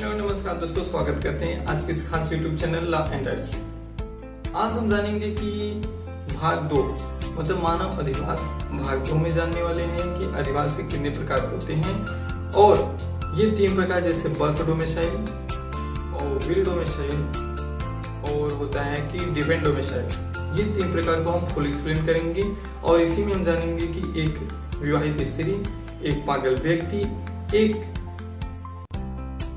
Hello नमस्कार दोस्तों, स्वागत करते हैं आज के इस खास YouTube channel law and rights में। आज हम जानेंगे कि भाग 2 मतलब मानव अधिवास भाग 2 में जानने वाले हैं कि अधिवास के कितने प्रकार होते हैं। और ये 3 प्रकार जैसे बर्थ डोमिसाइल और विल डोमिसाइल और होता है कि डिपेंड डोमिसाइल, ये 3 प्रकार को हम फुल एक्सप्लेन करेंगे। और इसी में हम जानेंगे कि एक विवाहित स्त्री, एक पागल व्यक्ति, एक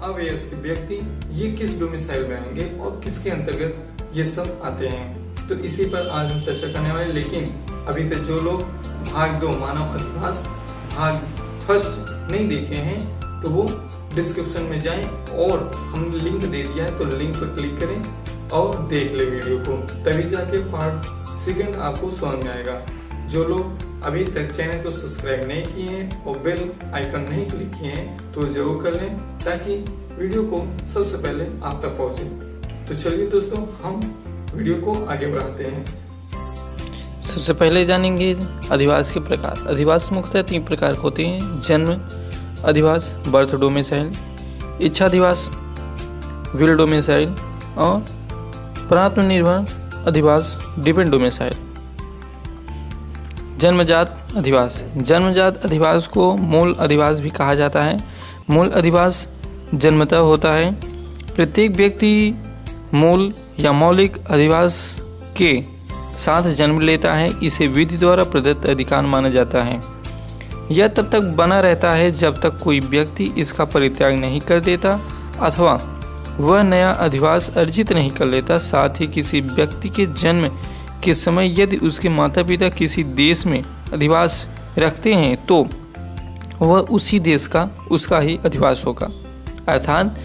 अवयस्क व्यक्ति, ये किस डोमिसाइल में आएंगे और किसके अंतर्गत ये सब आते हैं। तो इसी पर आज हम चर्चा करने वाले। लेकिन अभी तक जो लोग भाग 2 मानव अधिवास भाग 1 नहीं देखे हैं तो वो डिस्क्रिप्शन में जाएं और हमने लिंक दे दिया है, तो लिंक पर क्लिक करें और देख ले वीडियो को, तभी जाके पार्ट 2 आपको समझ में आएगा। जो लोग अभी तक चैनल को सब्सक्राइब नहीं किए हैं और बेल आइकन नहीं क्लिक किए हैं तो जरूर कर लें, ताकि वीडियो को सबसे पहले आप तक पहुंचे। तो चलिए दोस्तों, हम वीडियो को आगे बढ़ाते हैं। सबसे पहले जानेंगे अधिवास के प्रकार। अधिवास मुख्यतः 3 प्रकार होते हैं: जन्म अधिवास, बर्थ डोमिसाइल, इच्छा अधिवास, विल डोमिसाइल और प्राप्त निर्भर अधिवास, डिपेंड डोमिसाइल। जन्मजात अधिवास। जन्मजात अधिवास को मूल अधिवास भी कहा जाता है। मूल अधिवास जन्मतः होता है। प्रत्येक व्यक्ति मूल या मौलिक अधिवास के साथ जन्म लेता है। इसे विधि द्वारा प्रदत्त अधिकार माना जाता है। यह तब तक बना रहता है जब तक कोई व्यक्ति इसका परित्याग नहीं कर देता अथवा वह नया अधिवास अर्जित नहीं कर लेता। साथ ही किसी व्यक्ति के जन्म के समय यदि उसके माता पिता किसी देश में अधिवास रखते हैं तो वह उसी देश का उसका ही अधिवास होगा। अर्थात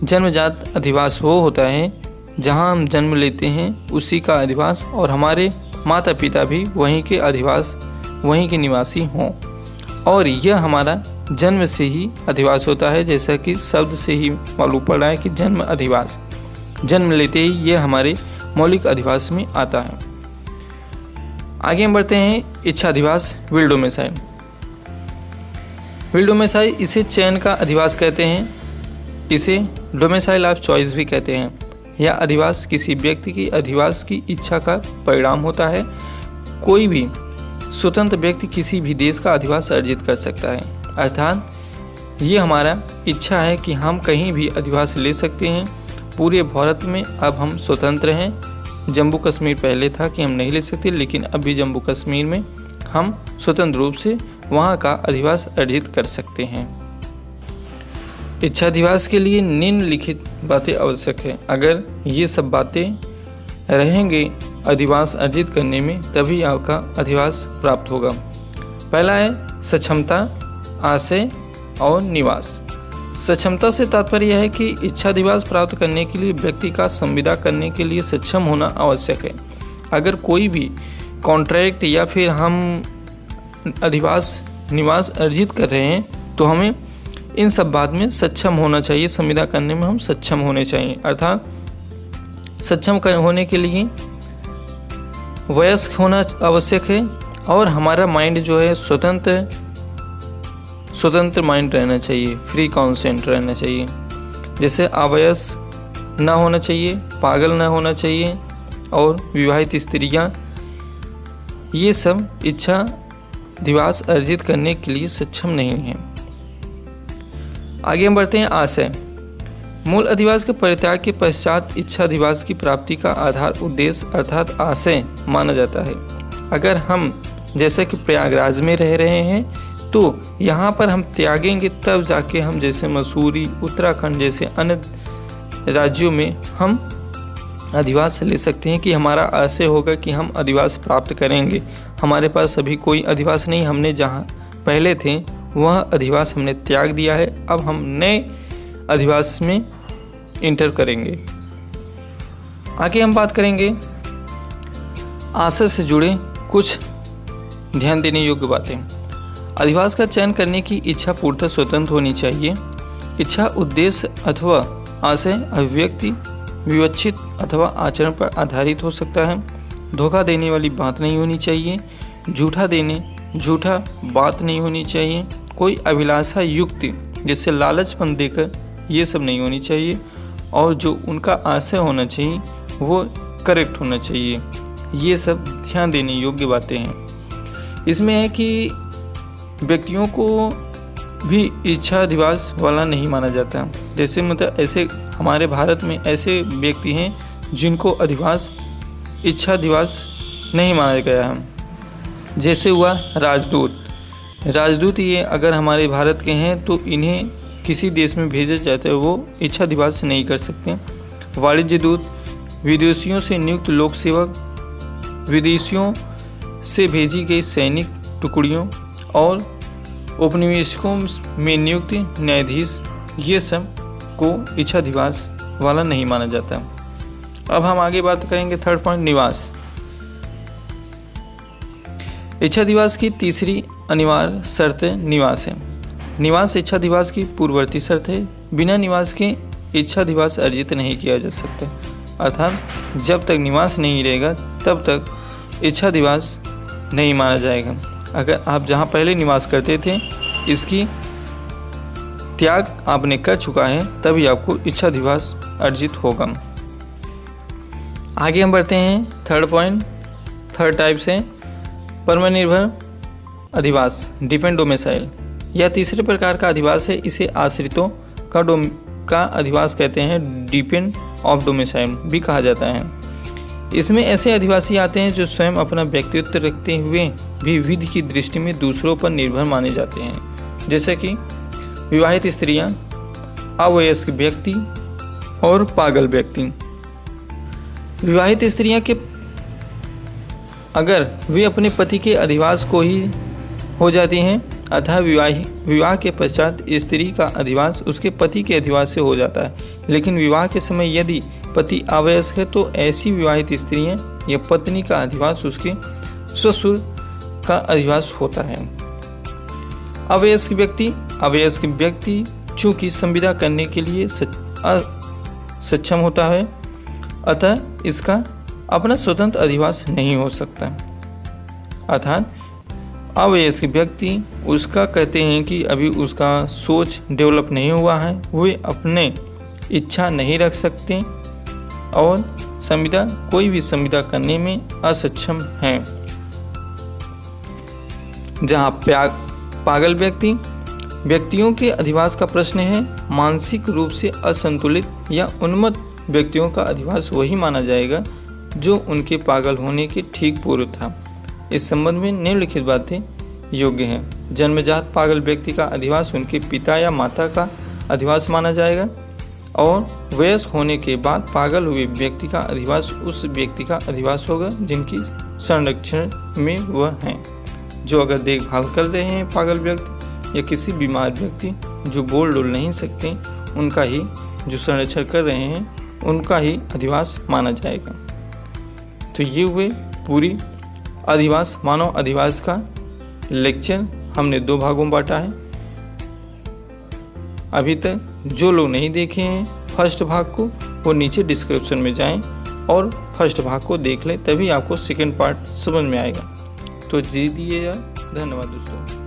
जन्मजात अधिवास वो होता है जहां हम जन्म लेते हैं उसी का अधिवास और हमारे माता पिता भी वहीं के अधिवास, वहीं के निवासी हों, और यह हमारा जन्म से ही अधिवास होता है। जैसा कि शब्द से ही मालूम पड़ रहा है कि जन्म अधिवास, जन्म लेते ही यह हमारे मौलिक अधिवास में आता है। आगे हम बढ़ते हैं इच्छा अधिवास, विल डोमिसाइल। विल डोमिसाइल इसे चयन का अधिवास कहते हैं। इसे डोमिसाइल ऑफ चॉइस भी कहते हैं। यह अधिवास किसी व्यक्ति की अधिवास की इच्छा का परिणाम होता है। कोई भी स्वतंत्र व्यक्ति किसी भी देश का अधिवास अर्जित कर सकता है। अर्थात ये हमारा इच्छा है कि हम कहीं भी अधिवास ले सकते हैं। पूरे भारत में अब हम स्वतंत्र हैं। जम्मू कश्मीर पहले था कि हम नहीं ले सकते, लेकिन अभी जम्मू कश्मीर में हम स्वतंत्र रूप से वहाँ का अधिवास अर्जित कर सकते हैं। इच्छा अधिवास के लिए निम्नलिखित बातें आवश्यक है। अगर ये सब बातें रहेंगे अधिवास अर्जित करने में, तभी आपका अधिवास प्राप्त होगा। पहला है सक्षमता, आशय और निवास। सक्षमता से तात्पर्य यह है कि इच्छा अधिवास प्राप्त करने के लिए व्यक्ति का संविदा करने के लिए सक्षम होना आवश्यक है। अगर कोई भी कॉन्ट्रैक्ट या फिर हम अधिवास निवास अर्जित कर रहे हैं तो हमें इन सब बात में सक्षम होना चाहिए। संविदा करने में हम सक्षम होने चाहिए। अर्थात सक्षम होने के लिए वयस्क होना आवश्यक है और हमारा माइंड जो है स्वतंत्र माइंड रहना चाहिए, फ्री कॉन्सेंट रहना चाहिए। जैसे अवयस्क ना होना चाहिए, पागल ना होना चाहिए और विवाहित स्त्रियां, ये सब इच्छा अधिवास अर्जित करने के लिए सक्षम नहीं हैं। आगे हम बढ़ते हैं आशय। मूल अधिवास के परित्याग के पश्चात इच्छा अधिवास की प्राप्ति का आधार उद्देश्य अर्थात आशय माना जाता है। अगर हम जैसे कि प्रयागराज में रह रहे हैं तो यहाँ पर हम त्यागेंगे, तब जाके हम जैसे मसूरी, उत्तराखंड जैसे अन्य राज्यों में हम अधिवास ले सकते हैं कि हमारा आशय होगा कि हम अधिवास प्राप्त करेंगे। हमारे पास अभी कोई अधिवास नहीं, हमने जहाँ पहले थे वह अधिवास हमने त्याग दिया है। अब हम नए अधिवास में इंटर करेंगे। आगे हम बात करेंगे आशय से जुड़े कुछ ध्यान देने योग्य बातें। अधिवास का चयन करने की इच्छा पूर्णतः स्वतंत्र होनी चाहिए। इच्छा उद्देश्य अथवा आशय अभिव्यक्ति, विवक्षित अथवा आचरण पर आधारित हो सकता है। धोखा देने वाली बात नहीं होनी चाहिए। झूठा बात नहीं होनी चाहिए। कोई अभिलाषा युक्त जैसे लालचपन देकर ये सब नहीं होनी चाहिए, और जो उनका आशय होना चाहिए वो करेक्ट होना चाहिए। ये सब ध्यान देने योग्य बातें हैं। इसमें है कि व्यक्तियों को भी इच्छाधिवास वाला नहीं माना जाता। जैसे मतलब ऐसे हमारे भारत में ऐसे व्यक्ति हैं जिनको अधिवास इच्छाधिवास नहीं माना गया है। जैसे हुआ राजदूत ये अगर हमारे भारत के हैं तो इन्हें किसी देश में भेजा जाता है, वो इच्छाधिवास नहीं कर सकते। वाणिज्य दूत विदेशियों से नियुक्त लोक सेवक, विदेशियों से भेजी गई सैनिक टुकड़ियों और उपनिवेशकों में नियुक्त न्यायाधीश, ये सब को इच्छाधिवास वाला नहीं माना जाता। अब हम आगे बात करेंगे थर्ड पॉइंट, निवास। इच्छाधिवास की तीसरी अनिवार्य शर्त निवास है। निवास इच्छाधिवास की पूर्ववर्ती शर्त है। बिना निवास के इच्छाधिवास अर्जित नहीं किया जा सकता। अर्थात जब तक निवास नहीं रहेगा तब तक इच्छाधिवास नहीं माना जाएगा। अगर आप जहाँ पहले निवास करते थे इसकी त्याग आपने कर चुका है तभी आपको इच्छाधिवास अर्जित होगा। आगे हम बढ़ते हैं थर्ड पॉइंट, थर्ड टाइप से परमनिर्भर अधिवास, डिपेंड डोमिसाइल। यह तीसरे प्रकार का अधिवास है। इसे आश्रितों का अधिवास कहते हैं, डिपेंड ऑफ डोमिसाइल भी कहा जाता है। इसमें ऐसे अधिवासी आते हैं जो स्वयं अपना व्यक्तित्व रखते हुए भी विधि की दृष्टि में दूसरों पर निर्भर माने जाते हैं, जैसे कि विवाहित स्त्रियां, अवयस्क व्यक्ति और पागल व्यक्ति। विवाहित स्त्रियां के अगर वे अपने पति के अधिवास को ही हो जाती हैं, अतः विवाह के पश्चात स्त्री का अधिवास उसके पति के अधिवास से हो जाता है। लेकिन विवाह के समय यदि पति अवयस्क है तो ऐसी विवाहित स्त्रियां या पत्नी का अधिवास उसके ससुर का अधिवास होता है। अवयस्क व्यक्ति चूंकि संविदा करने के लिए सक्षम होता है, अतः इसका अपना स्वतंत्र अधिवास नहीं हो सकता। अर्थात अवयस्क व्यक्ति उसका कहते हैं कि अभी उसका सोच डेवलप नहीं हुआ है, वे अपने इच्छा नहीं रख सकते और कोई भी संविदा करने में असक्षम हैं। जहाँ पागल व्यक्तियों के अधिवास का प्रश्न है, मानसिक रूप से असंतुलित या उन्मत्त व्यक्तियों का अधिवास वही माना जाएगा जो उनके पागल होने के ठीक पूर्व था। इस संबंध में निम्नलिखित बातें योग्य हैं। जन्मजात पागल व्यक्ति का अधिवास उनके पिता या माता का अधिवास माना जाएगा और वयस्क होने के बाद पागल हुए व्यक्ति का अधिवास उस व्यक्ति का अधिवास होगा जिनकी संरक्षण में वह हैं। जो अगर देखभाल कर रहे हैं पागल व्यक्ति या किसी बीमार व्यक्ति जो बोल डोल नहीं सकते, उनका ही जो संरक्षण कर रहे हैं उनका ही अधिवास माना जाएगा। तो ये हुए पूरी अधिवास, मानव अधिवास का लेक्चर हमने 2 भागों में बांटा है। अभी तक जो लोग नहीं देखे हैं फर्स्ट भाग को, वो नीचे डिस्क्रिप्शन में जाएं और फर्स्ट भाग को देख लें, तभी आपको सेकंड पार्ट समझ में आएगा। तो जी दिए, धन्यवाद दोस्तों।